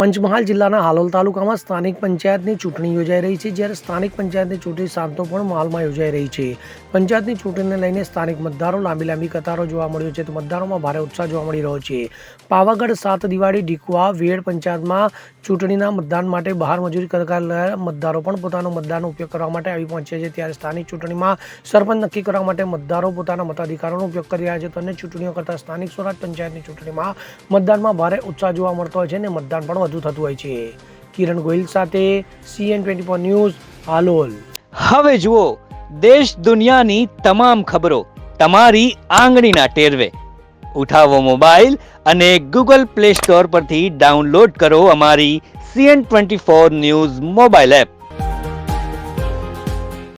પંચમહાલ જિલ્લાના હાલોલ તાલુકામાં સ્થાનિક પંચાયતની ચૂંટણી યોજાઈ રહી છે, જ્યારે સ્થાનિક પંચાયતની ચૂંટણી શાંતોપૂર્ણ માહોલમાં યોજાઈ રહી છે. પંચાયતની ચૂંટણીને લઈને સ્થાનિક મતદારો લાંબી કતારો જોવા મળ્યો છે, તો મતદારોમાં ભારે ઉત્સાહ જોવા મળી રહ્યો છે. પાવાગઢ, સાત દિવાળી, ડીકવા, વેડ પંચાયતમાં ચૂંટણીના મતદાન માટે બહાર મજૂરી કરતા મતદારો પણ પોતાનો મતદાનનો ઉપયોગ કરવા માટે આવી પહોંચ્યા છે. ત્યારે સ્થાનિક ચૂંટણીમાં સરપંચ નક્કી કરવા માટે મતદારો પોતાના મતાધિકારોનો ઉપયોગ કરી રહ્યા છે. તો અન્ય ચૂંટણીઓ કરતાં સ્થાનિક સ્વરાજ પંચાયતની ચૂંટણીમાં મતદાનમાં ભારે ઉત્સાહ જોવા મળતો હોય છે અને મતદાન પણ વધુ થતું હોય છે. કિરણ ગોહિલ સાથે CN24 ન્યૂઝ, હાલોલ. હવે જુઓ દેશ દુનિયાની તમામ ખબરો તમારી આંગળીના ટેરવે. ઉઠાવો મોબાઈલ અને Google Play Store પરથી ડાઉનલોડ કરો અમારી CN24 ન્યૂઝ મોબાઈલ એપ.